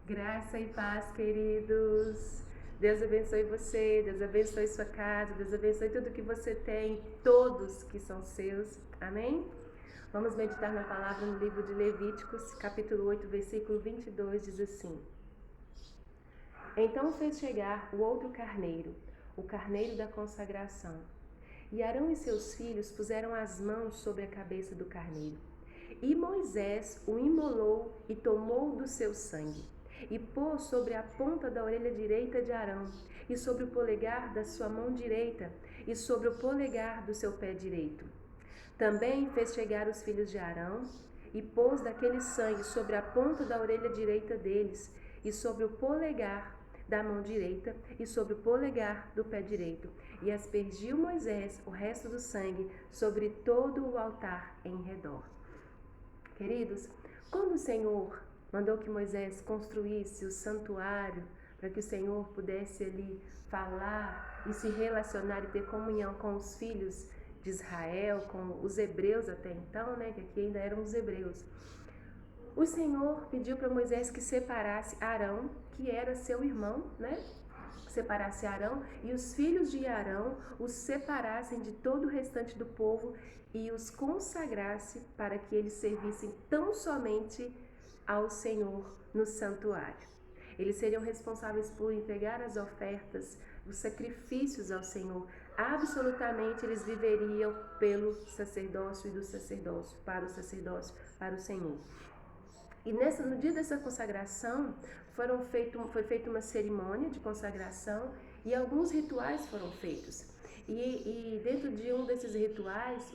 Graça e paz, queridos. Deus abençoe você, Deus abençoe sua casa, Deus abençoe tudo que você tem, todos que são seus. Amém? Vamos meditar na palavra no livro de Levíticos, capítulo 8, versículo 22, diz assim: Então fez chegar o outro carneiro, o carneiro da consagração. E Arão e seus filhos puseram as mãos sobre a cabeça do carneiro. E Moisés o imolou e tomou do seu sangue, e pôs sobre a ponta da orelha direita de Arão, e sobre o polegar da sua mão direita, e sobre o polegar do seu pé direito. Também fez chegar os filhos de Arão, e pôs daquele sangue sobre a ponta da orelha direita deles, e sobre o polegar da mão direita, e sobre o polegar do pé direito. E aspergiu Moisés o resto do sangue sobre todo o altar em redor. Queridos, quando o Senhor mandou que Moisés construísse o santuário para que o Senhor pudesse ali falar e se relacionar e ter comunhão com os filhos de Israel, com os hebreus até então, né, que aqui ainda eram os hebreus, o Senhor pediu para Moisés que separasse Arão, que era seu irmão, né? Separasse Arão e os filhos de Arão os separassem de todo o restante do povo e os consagrasse para que eles servissem tão somente ao Senhor no santuário. Eles seriam responsáveis por entregar as ofertas, os sacrifícios ao Senhor. Absolutamente eles viveriam pelo sacerdócio e do sacerdócio, para o sacerdócio, para o Senhor. E no dia dessa consagração, foi feita uma cerimônia de consagração e alguns rituais foram feitos. E dentro de um desses rituais,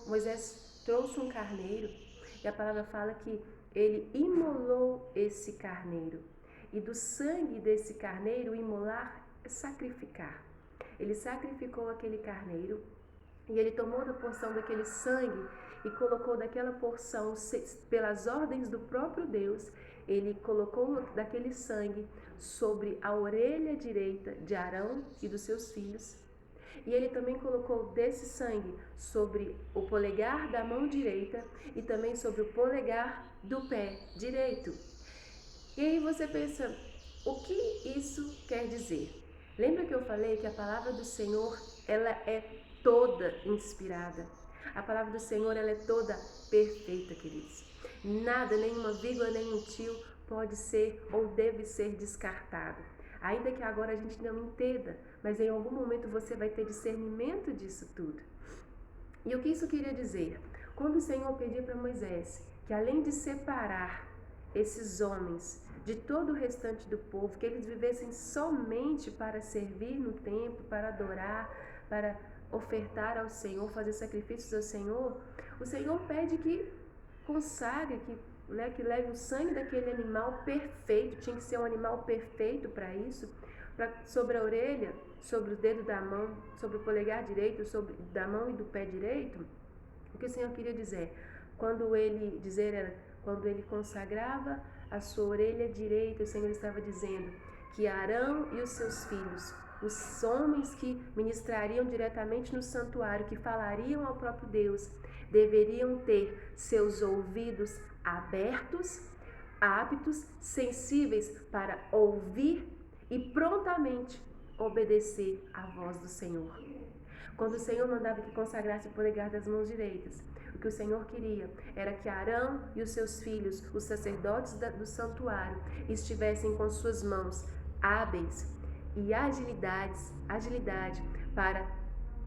Moisés trouxe um carneiro, e a palavra fala que ele imolou esse carneiro. E do sangue desse carneiro, imolar é sacrificar. Ele sacrificou aquele carneiro e ele tomou da porção daquele sangue e colocou daquela porção, pelas ordens do próprio Deus, ele colocou daquele sangue sobre a orelha direita de Arão e dos seus filhos. E ele também colocou desse sangue sobre o polegar da mão direita e também sobre o polegar do pé direito. E aí você pensa, o que isso quer dizer? Lembra que eu falei que a palavra do Senhor, ela é toda inspirada. A palavra do Senhor, ela é toda perfeita, queridos. Nada, nenhuma vírgula, nenhum tio pode ser ou deve ser descartado. Ainda que agora a gente não entenda, mas em algum momento você vai ter discernimento disso tudo. E o que isso queria dizer? Quando o Senhor pediu para Moisés que além de separar esses homens de todo o restante do povo, que eles vivessem somente para servir no templo, para adorar, para ofertar ao Senhor, fazer sacrifícios ao Senhor, o Senhor pede que consagre, que leve o sangue daquele animal perfeito, tinha que ser um animal perfeito para isso, sobre a orelha, sobre o dedo da mão, sobre o polegar direito, da mão e do pé direito. O que o Senhor queria dizer? Quando ele consagrava a sua orelha direita, o Senhor estava dizendo que Arão e os seus filhos, os homens que ministrariam diretamente no santuário, que falariam ao próprio Deus, deveriam ter seus ouvidos abertos, aptos, sensíveis para ouvir e prontamente obedecer à voz do Senhor. Quando o Senhor mandava que consagrasse o polegar das mãos direitas, o que o Senhor queria era que Arão e os seus filhos, os sacerdotes do santuário, estivessem com suas mãos hábeis e agilidade para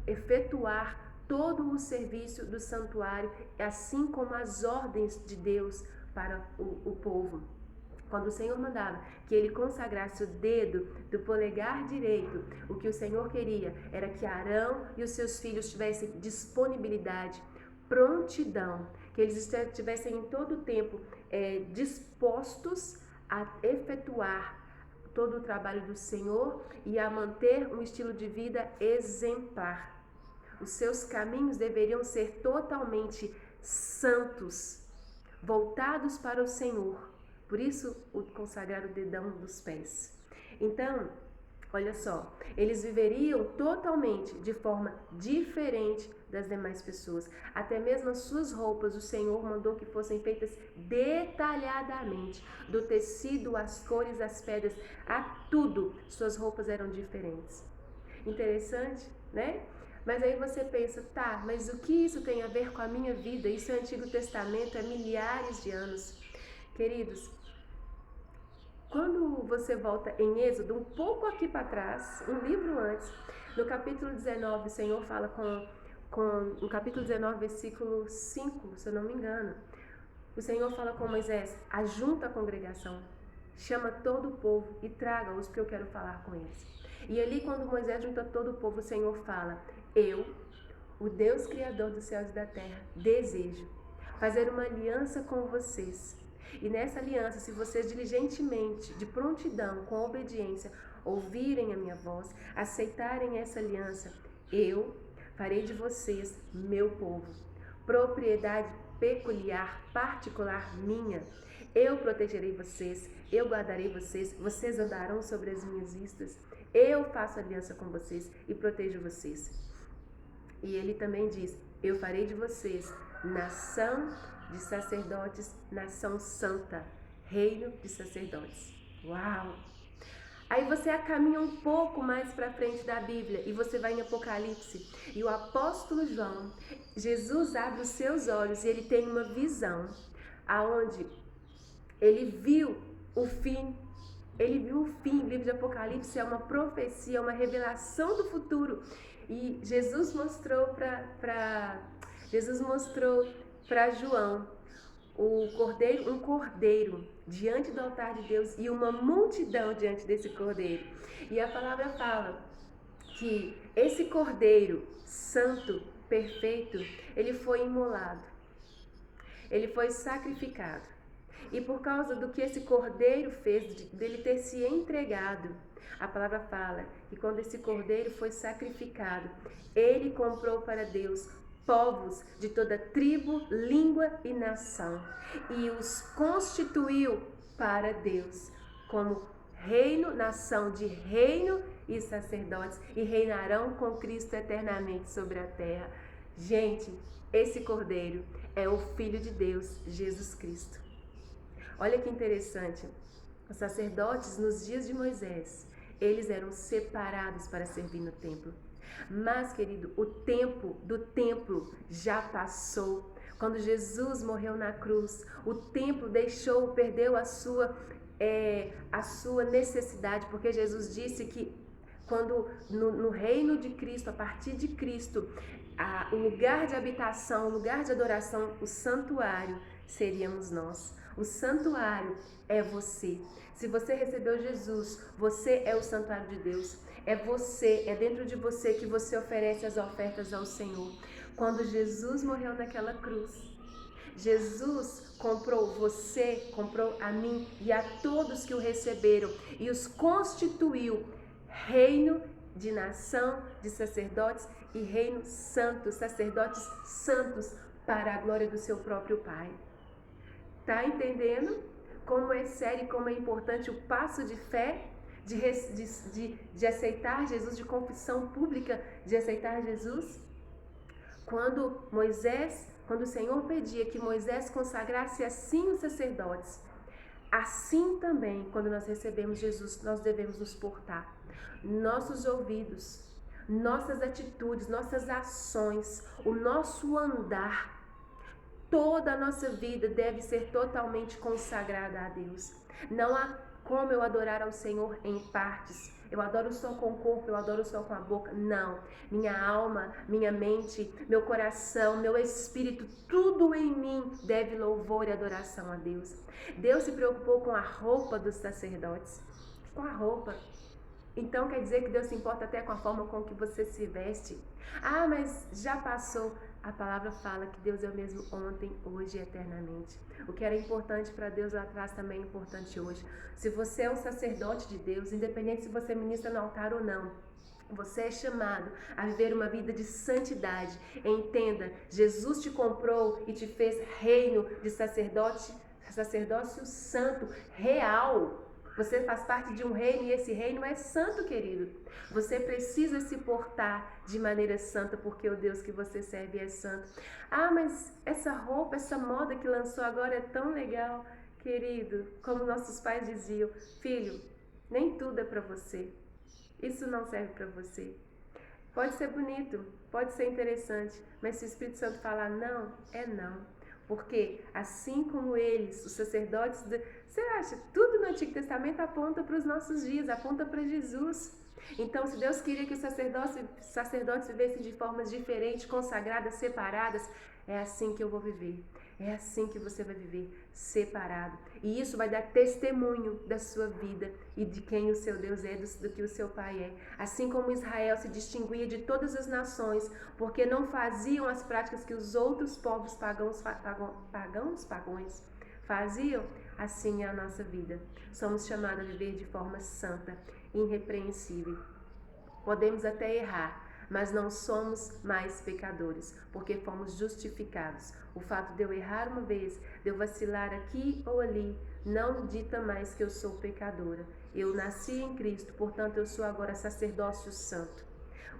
efetuar todo o serviço do santuário, assim como as ordens de Deus para o povo. Quando o Senhor mandava que ele consagrasse o dedo do polegar direito, o que o Senhor queria era que Arão e os seus filhos tivessem disponibilidade, prontidão, que eles estivessem em todo o tempo dispostos a efetuar todo o trabalho do Senhor e a manter um estilo de vida exemplar. Os seus caminhos deveriam ser totalmente santos, voltados para o Senhor. Por isso, o consagrar o dedão dos pés. Então, olha só, eles viveriam totalmente de forma diferente das demais pessoas. Até mesmo as suas roupas, o Senhor mandou que fossem feitas detalhadamente, do tecido, as cores, as pedras, a tudo. Suas roupas eram diferentes. Interessante, né? Mas aí você pensa, tá, mas o que isso tem a ver com a minha vida? Isso é Antigo Testamento, é milhares de anos. Queridos, quando você volta em Êxodo, um pouco aqui para trás, um livro antes, no capítulo 19, o Senhor fala no capítulo 19, versículo 5, se eu não me engano, o Senhor fala com Moisés, ajunta a congregação, chama todo o povo e traga-os, porque eu quero falar com eles. E ali, quando Moisés junta todo o povo, o Senhor fala, eu, o Deus Criador dos céus e da terra, desejo fazer uma aliança com vocês. E nessa aliança, se vocês diligentemente, de prontidão, com obediência, ouvirem a minha voz, aceitarem essa aliança, eu farei de vocês meu povo, propriedade peculiar, particular minha. Eu protegerei vocês, eu guardarei vocês, vocês andarão sobre as minhas vistas. Eu faço aliança com vocês e protejo vocês. E ele também diz, eu farei de vocês nação de sacerdotes, nação santa, reino de sacerdotes. Uau! Aí você caminha um pouco mais para frente da Bíblia e você vai em Apocalipse. E o apóstolo João, Jesus abre os seus olhos e ele tem uma visão aonde ele viu o fim. Ele viu o fim. O livro de Apocalipse é uma profecia, uma revelação do futuro. E Jesus mostrou para João um cordeiro diante do altar de Deus e uma multidão diante desse cordeiro. E a palavra fala que esse cordeiro santo, perfeito, ele foi imolado, ele foi sacrificado. E por causa do que esse cordeiro fez, dele ter se entregado, a palavra fala que quando esse cordeiro foi sacrificado, ele comprou para Deus povos de toda tribo, língua e nação, e os constituiu para Deus como reino, nação de reino e sacerdotes, e reinarão com Cristo eternamente sobre a terra. Gente, esse cordeiro é o Filho de Deus, Jesus Cristo. Olha que interessante, os sacerdotes nos dias de Moisés, eles eram separados para servir no templo. Mas, querido, o tempo do templo já passou. Quando Jesus morreu na cruz, o templo perdeu a sua necessidade, porque Jesus disse que quando no reino de Cristo, a partir de Cristo, o lugar de habitação, o lugar de adoração, o santuário, seríamos nós. O santuário é você. Se você recebeu Jesus, você é o santuário de Deus. É você, é dentro de você que você oferece as ofertas ao Senhor. Quando Jesus morreu naquela cruz, Jesus comprou você, comprou a mim e a todos que o receberam e os constituiu reino de nação, de sacerdotes e reino santo, sacerdotes santos para a glória do seu próprio Pai. Tá entendendo como é sério e como é importante o passo de fé, de aceitar Jesus, de confissão pública, de aceitar Jesus? Quando o Senhor pedia que Moisés consagrasse assim os sacerdotes, assim também, quando nós recebemos Jesus, nós devemos nos portar. Nossos ouvidos, nossas atitudes, nossas ações, o nosso andar, toda a nossa vida deve ser totalmente consagrada a Deus. Não há como eu adorar ao Senhor em partes. Eu adoro só com o corpo, eu adoro só com a boca. Não. Minha alma, minha mente, meu coração, meu espírito, tudo em mim deve louvor e adoração a Deus. Deus se preocupou com a roupa dos sacerdotes. Com a roupa. Então quer dizer que Deus se importa até com a forma com que você se veste. Ah, mas já passou. A palavra fala que Deus é o mesmo ontem, hoje e eternamente. O que era importante para Deus lá atrás também é importante hoje. Se você é um sacerdote de Deus, independente se você ministra no altar ou não, você é chamado a viver uma vida de santidade. Entenda, Jesus te comprou e te fez reino de sacerdócio santo, real. Você faz parte de um reino e esse reino é santo, querido. Você precisa se portar de maneira santa porque o Deus que você serve é santo. Ah, mas essa roupa, essa moda que lançou agora é tão legal. Querido, como nossos pais diziam, filho, nem tudo é para você. Isso não serve para você. Pode ser bonito, pode ser interessante, mas se o Espírito Santo falar não, é não. Porque assim como eles, os sacerdotes, você acha, tudo no Antigo Testamento aponta para os nossos dias, aponta para Jesus. Então, se Deus queria que os sacerdotes vivessem de formas diferentes, consagradas, separadas, é assim que eu vou viver. É assim que você vai viver, separado. E isso vai dar testemunho da sua vida e de quem o seu Deus é, do que o seu Pai é. Assim como Israel se distinguia de todas as nações, porque não faziam as práticas que os outros povos pagãos faziam, assim é a nossa vida. Somos chamados a viver de forma santa, irrepreensível. Podemos até errar, mas não somos mais pecadores, porque fomos justificados. O fato de eu errar uma vez, de eu vacilar aqui ou ali, não dita mais que eu sou pecadora. Eu nasci em Cristo, portanto eu sou agora sacerdócio santo.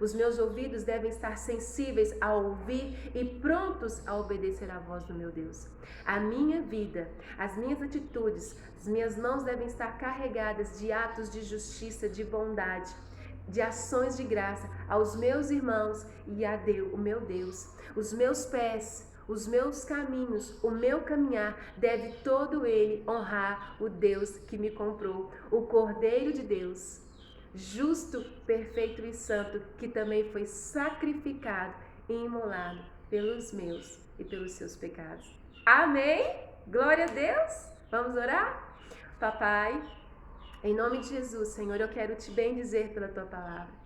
Os meus ouvidos devem estar sensíveis a ouvir e prontos a obedecer à voz do meu Deus. A minha vida, as minhas atitudes, as minhas mãos devem estar carregadas de atos de justiça, de bondade, de ações de graça aos meus irmãos e a Deus, o meu Deus. Os meus pés, os meus caminhos, o meu caminhar deve todo ele honrar o Deus que me comprou, o Cordeiro de Deus, justo, perfeito e santo, que também foi sacrificado e imolado pelos meus e pelos seus pecados. Amém? Glória a Deus! Vamos orar? Papai, em nome de Jesus, Senhor, eu quero te bendizer pela tua palavra.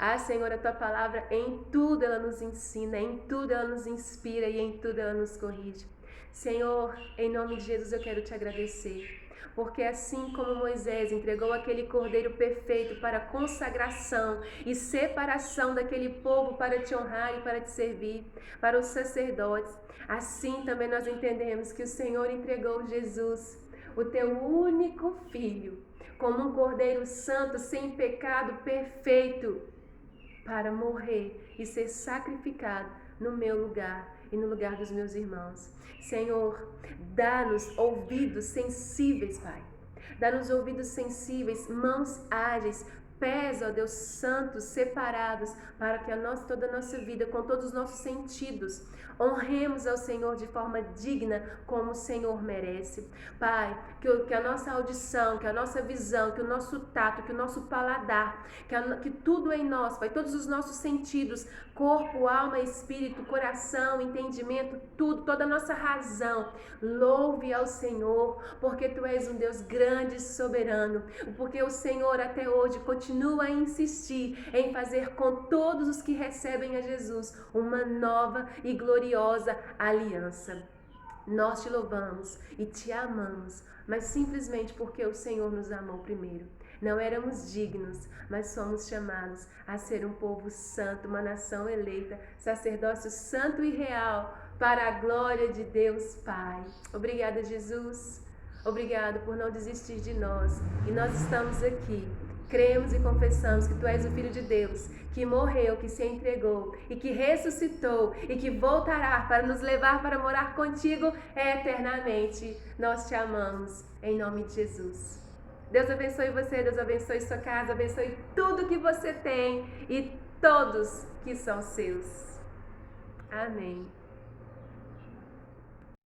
Ah, Senhor, a tua palavra em tudo ela nos ensina, em tudo ela nos inspira e em tudo ela nos corrige. Senhor, em nome de Jesus eu quero te agradecer, porque assim como Moisés entregou aquele cordeiro perfeito para consagração e separação daquele povo para te honrar e para te servir, para os sacerdotes, assim também nós entendemos que o Senhor entregou Jesus, o teu único filho, como um cordeiro santo, sem pecado, perfeito, para morrer e ser sacrificado no meu lugar e no lugar dos meus irmãos. Senhor, dá-nos ouvidos sensíveis, Pai. Dá-nos ouvidos sensíveis, mãos ágeis, pés, ó Deus, santos, separados, para que toda a nossa vida, com todos os nossos sentidos, honremos ao Senhor de forma digna, como o Senhor merece. Pai, que a nossa audição, que a nossa visão, que o nosso tato, que o nosso paladar, que tudo em nós, Pai, todos os nossos sentidos, corpo, alma, espírito, coração, entendimento, tudo, toda a nossa razão, louve ao Senhor, porque Tu és um Deus grande e soberano, porque o Senhor até hoje continua a insistir em fazer com todos os que recebem a Jesus uma nova e gloriosa aliança. Nós te louvamos e te amamos, mas simplesmente porque o Senhor nos amou primeiro. Não éramos dignos, mas somos chamados a ser um povo santo, uma nação eleita, sacerdócio santo e real, para a glória de Deus Pai. Obrigada, Jesus. Obrigado por não desistir de nós. E nós estamos aqui. Cremos e confessamos que Tu és o Filho de Deus, que morreu, que se entregou e que ressuscitou e que voltará para nos levar para morar contigo eternamente. Nós te amamos, em nome de Jesus. Deus abençoe você, Deus abençoe sua casa, abençoe tudo que você tem e todos que são seus. Amém.